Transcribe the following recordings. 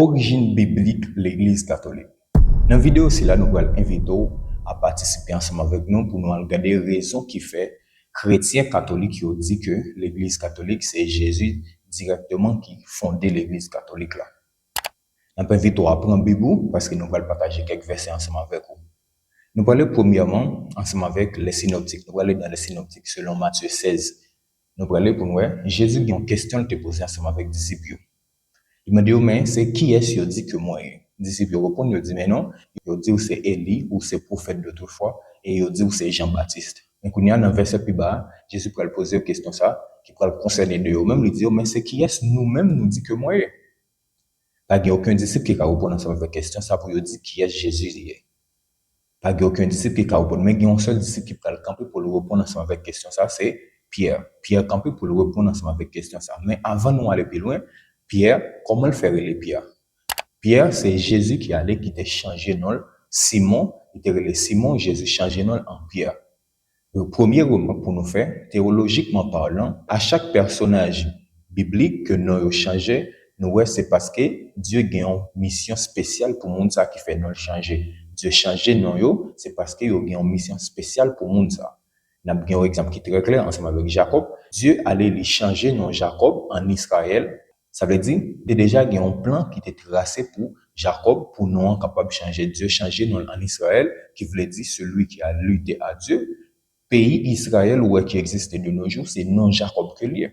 Origine biblique l'Église catholique. Dans la vidéo, c'est là nous allons inviter à participer ensemble avec nous pour nous regarder les raisons qui fait chrétiens catholiques qui ont dit que l'Église catholique, c'est Jésus directement qui fondait l'Église catholique là. Nous allons inviter à prendre Bible parce que nous allons partager quelques versets ensemble avec vous. Nous allons aller premièrement ensemble avec les synoptiques. Nous allons aller dans les synoptiques selon Matthieu 16. Nous allons aller pour nous. Jésus a une question te poser ensemble avec les disciples. Il m'a dit, mais c'est qui est-ce qui dit que moi? Les disciples répondent, ils disent, mais non, ils disent que c'est Élie ou c'est prophète d'autrefois, et ils disent que c'est Jean-Baptiste. Donc, il y a un verset plus bas, Jésus peut poser une question ça, qui peut concerner de eux-mêmes, il dit, mais c'est qui est-ce nous-mêmes nous dit que moi? Il n'y a aucun disciple qui a répondu à cette question, ça pour dire qui est Jésus est. Il n'y a aucun disciple qui a répondu, mais il y a un seul disciple qui peut le camper pour le répondre à cette question, ça c'est Pierre. Pierre campé pour le répondre à cette question ça. Mais avant de nous aller plus loin, Pierre, comment le faire les Pierre? Pierre, c'est Jésus qui allait, qui t'a changé nom. Simon, il t'a relé Simon, Jésus changé nom en Pierre. Le premier remarque pour nous faire, théologiquement parlant, à chaque personnage biblique que nous avons changé, nous c'est parce que Dieu a une mission spéciale pour monde ça qui fait nous changer. Dieu changer nous, c'est parce qu'il a une mission spéciale pour monde ça. Nous avons un exemple qui est très clair ensemble avec Jacob. Dieu allait lui changer nom Jacob en Israël. Ça veut dire qu'il y a déjà un plan qui était tracé pour Jacob, pour nous capable de changer. Dieu changer nom en Israël, qui voulait dire celui qui a lutté à Dieu. Pays Israël qui existe de nos jours, c'est non Jacob que lié.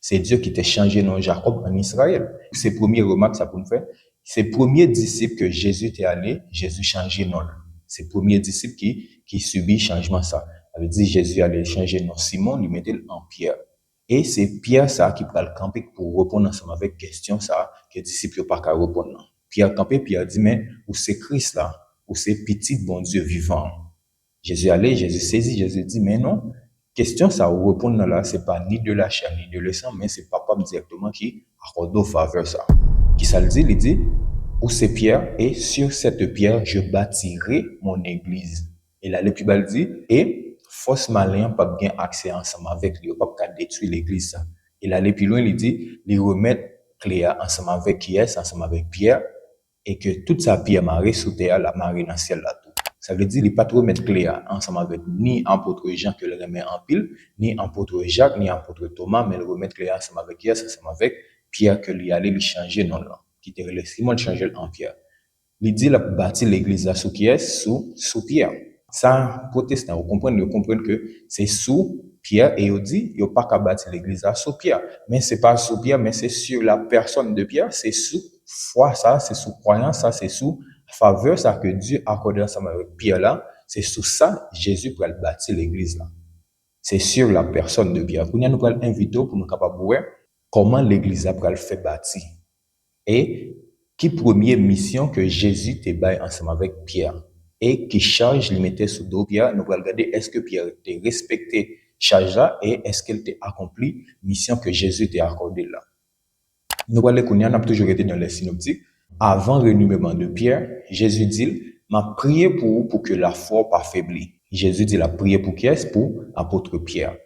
C'est Dieu qui t'a changé non Jacob en Israël. C'est premier remarque ça pour nous faire. C'est le premier disciple que Jésus était allé, Jésus changé non. C'est le premier disciple qui subit changement ça. Ça veut dire Jésus allait changer non Simon, lui mettait en Pierre. Et c'est Pierre ça qui va le camper pour répondre ensemble avec question ça que les disciples pas qu'à répondre. Pierre campé, Pierre dit mais où c'est Christ là, où c'est petit bon Dieu vivant. Jésus allait, Jésus saisit, Jésus dit mais non, question ça ou répondre là, c'est pas ni de la chair ni de le sang, mais c'est papa directement qui accorde au faveur ça. Qui ça le dit, il dit où c'est Pierre et sur cette pierre je bâtirai mon église. Et là le plus bas dit et force malin pas bien accès ensemble avec lui, pas qu'à détruire l'église ça. Et là le plus loin il dit il remettre Cléa ensemble avec qui est ensemble avec Pierre et que toute sa pierre marée sous terre la marée dans le ciel là tout. Ça veut dire, il ne pas trop mettre Cléa ensemble avec ni apôtre Jean que le remet en pile, ni apôtre Jacques, ni apôtre Thomas, mais le remettre Cléa ensemble avec Pierre, ensemble avec Pierre que lui allait lui changer non là, qui était le Simon changer en Pierre. Il dit, il a bâti l'église là sous qui est, sous Pierre. Ça, protestant, vous comprenez que c'est sous Pierre et il dit, il n'y a pas qu'à bâtir l'église là sous Pierre. Mais c'est pas sous Pierre, mais c'est sur la personne de Pierre, c'est sous foi ça, c'est sous croyance ça, c'est sous faveur ça que Dieu a accordé ensemble avec Pierre là, c'est sous ça Jésus pour bâtir l'église là. C'est sur la personne de Pierre. Nous allons inviter pour nous capables de voir comment l'église a le fait bâtir. Et qui première mission que Jésus te baille ensemble avec Pierre et qui charge lui mettait sous dos Pierre, nous allons regarder est-ce que Pierre t'a respecté charge là et est-ce qu'elle t'a accompli mission que Jésus t'a accordé là. Nous allons connaître, on a toujours été dans les synoptiques. Avant le renouvellement de Pierre, Jésus dit, m'a prié pour que la foi pas faiblit. Jésus dit, la prié pour qui est pour apôtre Pierre.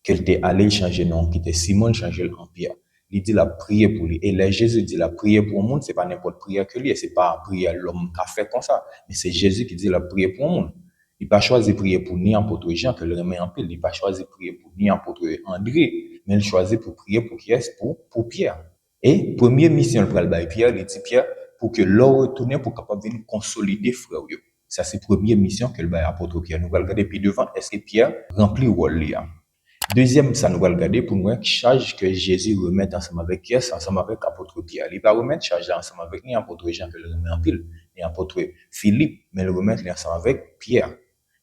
Qu'elle t'est allé changer nom, qui était Simon changer en Pierre. Il dit la prière pour lui. Et là, Jésus dit la prière pour le monde, c'est pas n'importe prière que lui, c'est pas prière l'homme qui a fait comme ça. Mais c'est Jésus qui dit la prière pour le monde. Il n'a pas choisi prier pour ni apôtre Jean que le remet en pile. Il n'a pas choisi prier pour ni apôtre André, mais il choisit pour prier pour qui est pour Pierre. Et première mission pour le Pierre, il dit Pierre pour que l'on retourne pour capable venir consolider frère. Ça c'est première mission que le apôtre Pierre. Nous allons regarder puis devant est-ce que Pierre remplit le rôle là. Deuxième, ça nous va regarder pour nous charge que Jésus remet ensemble avec qui est ensemble avec apôtre Pierre. Il va remettre charge ensemble avec ni apôtre Jean que le remet en pile, ni apôtre Philippe, mais le remettre ensemble avec Pierre.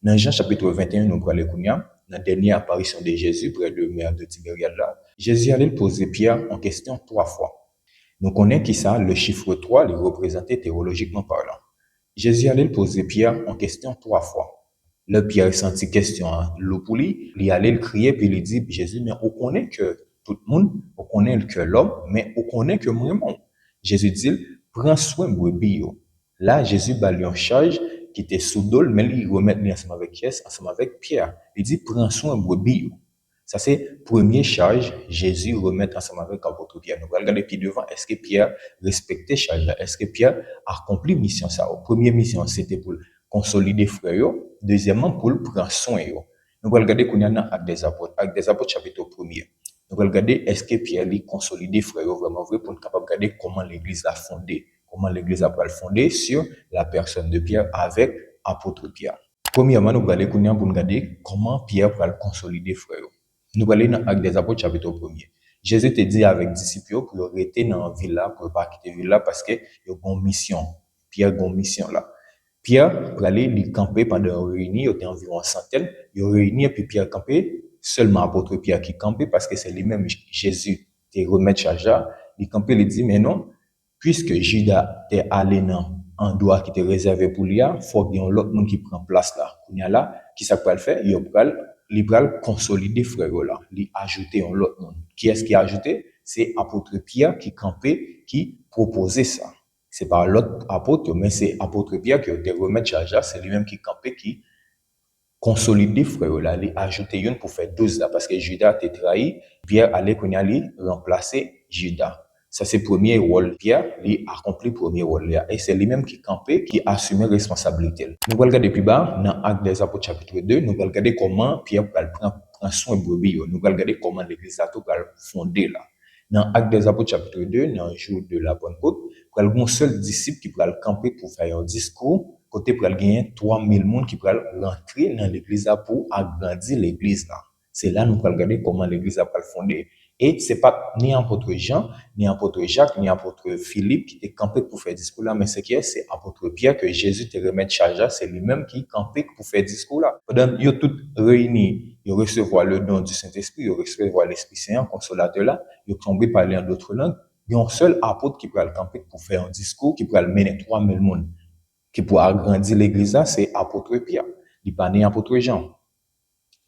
Dans Jean chapitre 21, nous allons dans la dernière apparition de Jésus près de mer de Tibériade là, Jésus allait poser Pierre en question 3 fois. Nous connaissons qui ça, le chiffre 3, le représenté théologiquement parlant. Jésus allait poser Pierre en question 3 fois. Le Pierre senti question l'eau pour lui, il allait le crier puis il dit Jésus mais on connaît que tout le monde, on connaît que l'homme, mais on connaît que moi-même. Jésus dit prends soin de brebis. Là Jésus va lui en charge qui était sous dol mais il remet lui ensemble avec qui ensemble avec Pierre. Il dit prends soin de brebis. Ça, c'est premier charge, Jésus remet ensemble avec l'apôtre Pierre. Nous allons regarder puis devant, est-ce que Pierre respectait charge là? Est-ce que Pierre accomplit mission ça? Première mission, c'était pour consolider frère. Deuxièmement, pour prendre soin. Nous allons regarder qu'on y a dans Actes des Apôtres. Actes des Apôtres, chapitre 1er. Nous allons regarder, est-ce que Pierre lui consolidé frère vraiment vrai pour nous capable regarder comment l'église a fondé. Comment l'église a fondé sur la personne de Pierre avec apôtre Pierre. Premièrement, nous allons regarder pour nous regarder comment Pierre va le consolider frère. Nous allons dans Actes des Apôtres, chapitre 1er. Jésus te dit avec disciples pour rester dans la ville là, pour ne pas quitter la ville là, parce qu'il y a une mission. Pierre a une mission là. Pierre, pour aller lui camper pendant une réunion, il y était environ une centaine, il a réuni, et puis Pierre campé, seulement apôtre Pierre qui campait, parce que c'est lui-même, Jésus, qui remet charge là, il campait, il dit, mais non, puisque Judas est allé dans un endroit qui était réservé pour lui, il faut qu'il y ait l'autre monde qui prend place là. Qu'on y a là, qui ça peut le faire, il va consolider frère là, il ajouter un autre monde. Qui est-ce qui a ajouté? C'est apôtre Pierre qui campait, qui proposait ça. C'est pas l'autre apôtre, mais c'est apôtre Pierre qui a été remettre charge, c'est lui-même qui campait, qui consolidé frère là, il a ajouté une pour faire 12 là, parce que Judas a été trahi, Pierre allait qu'on allait remplacer Judas. Ça, c'est le premier rôle. Pierre, il a accompli le premier rôle là. Et c'est lui-même qui campait, qui assumait responsabilité. Nous allons regarder plus bas, dans Actes des Apôtres, chapitre 2, nous allons regarder comment Pierre prend soin de brebis. Nous allons regarder comment l'église a tout fondé là. Dans Actes des Apôtres, chapitre 2, dans le jour de la Pentecôte, il y a un seul disciple qui va camper pour faire un discours. Côté pour gagner 3000 personnes qui pourraient rentrer dans l'église pour agrandir l'église là. C'est là nous allons regarder comment l'église a fondé. Et c'est pas ni apôtre Jean, ni apôtre Jacques, ni apôtre Philippe qui était campé pour faire discours là, mais ce qui est, c'est apôtre Pierre que Jésus te remet charge, c'est lui-même qui campé pour faire discours là. Pendant ils tous réunis, ils recevoir le don du Saint-Esprit, ils recevoir l'Esprit Saint, consolateur là, ils tombé parler en d'autres langues. Il y a un seul apôtre qui pourrait camper pour faire un discours, qui pourrait mener 3000 personnes, qui pourrait agrandir l'église là, c'est apôtre Pierre. Il n'est pas né apôtre Jean.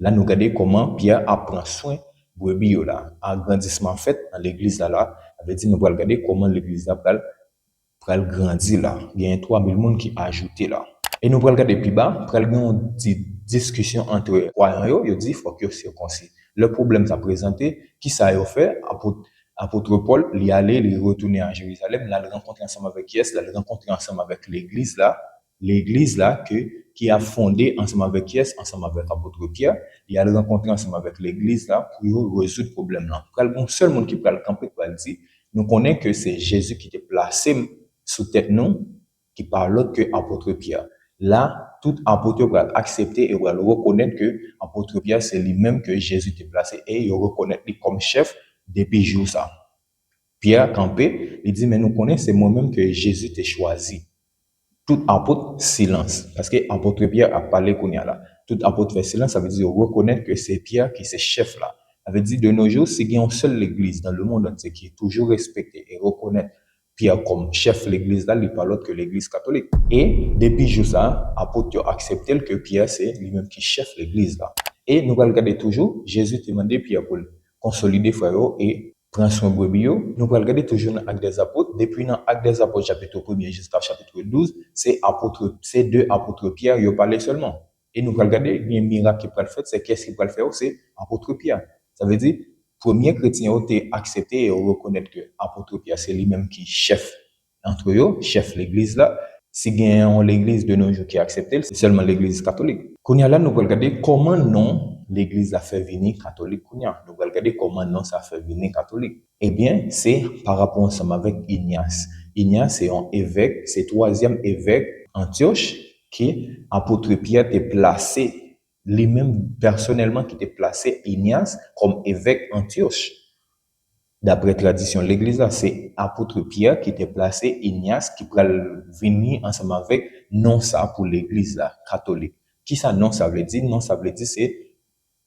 Là, nous regardons comment Pierre apprend soin brebis là, agrandissement fait dans l'église là, avait dit nous allons regarder comment l'église là va grandir là. Il y a 3000 personnes qui ajouté là. Et nous allons regarder plus bas, pour une discussion entre croyants, il dit faut que circoncis. Le problème s'est présenté, qui ça a fait apôtre Paul, il allait, il retourner à Jérusalem, là, il rencontrer ensemble avec qui est-ce, là, il rencontrer ensemble avec l'église là qui a fondé ensemble avec qui est-ce, ensemble avec apôtre Pierre, il allait rencontrer ensemble avec l'église là pour résoudre le problème là. Le seul monde qui peut le camper pour le dire, nous connaissons que c'est Jésus qui était placé sous tête nous, qui parle autre que apôtre Pierre. Là, tout apôtre va accepter et va reconnaître que apôtre Pierre c'est lui-même que Jésus était placé et il reconnaît lui comme chef depuis jour ça. Pierre campé, il dit mais nous connaissons c'est moi-même que Jésus t'a choisi. Tout apôtre silence parce que apôtre Pierre a parlé qu'on y a là. Tout apôtre fait silence, ça veut dire reconnaître que c'est Pierre qui est chef là. Ça veut dire de nos jours, c'est qu'il y a une seule église dans le monde entier qui est toujours respectée et reconnaître Pierre comme chef de l'église là, il parle autre que l'église catholique. Et depuis jour ça, apôtre a accepté que Pierre c'est lui-même qui chef l'église là. Et nous allons regarder toujours, Jésus a demandé Pierre pour consolider frère et prendre soin de brebis. Nous allons regarder toujours dans l'Acte des Apôtres. Depuis dans l'Acte des Apôtres, chapitre 1er jusqu'à chapitre 12, c'est deux apôtres Pierre, ils parlent seulement. Et nous allons regarder, il y a un miracle qui peut le faire, c'est qu'est-ce qu'il peut le faire? C'est apôtre Pierre. Ça veut dire, premier chrétien ont accepté et reconnaître que apôtre Pierre, c'est lui-même qui est chef entre eux, chef de l'église là. Si gagnons l'église de nos jours qui a accepté, c'est seulement l'église catholique. Qu'on y a là, nous allons regarder comment non l'église a fait venir catholique. Nous allons regarder comment non ça fait venir catholique. Eh bien, c'est par rapport ensemble avec Ignace. Ignace, c'est un évêque, c'est troisième évêque Antioche qui, apôtre Pierre, était placé, lui-même personnellement qui était placé Ignace comme évêque Antioche. D'après tradition de l'église, c'est apôtre Pierre qui était placé Ignace qui pourrait venir ensemble avec non ça pour l'église là, catholique. Qui ça non ça veut dire? Non ça veut dire c'est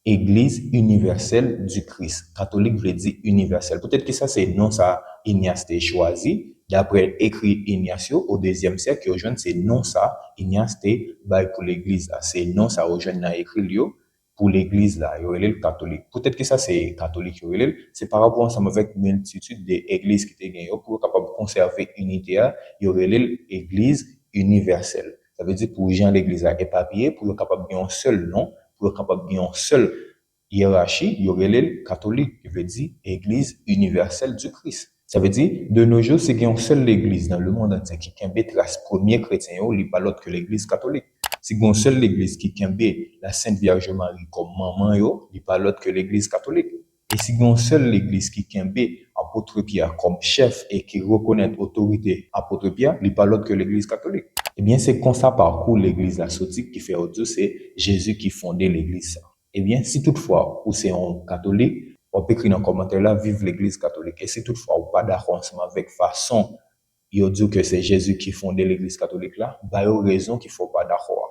Église universelle du Christ. Catholique veut dire universel. Peut-être que ça c'est non ça Ignace t'est choisi. D'après écrit Ignacio au deuxième siècle, qui rejoint c'est non ça Ignace t'est bail pour l'église là. C'est non ça rejoint dans écrit Lio pour l'église là, il y aurait le catholique. Peut-être que ça c'est catholique, c'est par rapport ensemble avec une multitude d'églises qui étaient gagnées pour capable conserver unité, il y aurait l'église universelle. Ça veut dire pour gens l'église là éparpillée, pour capable de un seul nom, pour capable de un seul hiérarchie, il y aurait les catholiques, qui veut dire Église universelle du Christ. Ça veut dire, de nos jours, c'est qu'il y a une seule église dans le monde entier qui kembe trace premier chrétien, il n'est pas l'autre que l'église catholique. Si il y a une seule église qui kembe la Sainte Vierge Marie comme maman, il n'est pas l'autre que l'église catholique. Et si il y a une seule église qui kembe apôtre Pierre comme chef et qui reconnaît l'autorité apôtre Pierre, il n'est pas l'autre que l'église catholique. Eh bien, c'est comme ça parcours l'église la sotique qui fait audio, c'est Jésus qui fondait l'église. Eh bien, si toutefois, ou c'est un catholique, on peut écrire dans le commentaire là, vive l'église catholique. Et si toutefois, ou pas d'accord ensemble avec façon, il dit que c'est Jésus qui fondait l'église catholique là, bah, il y a raison qu'il faut pas d'accord.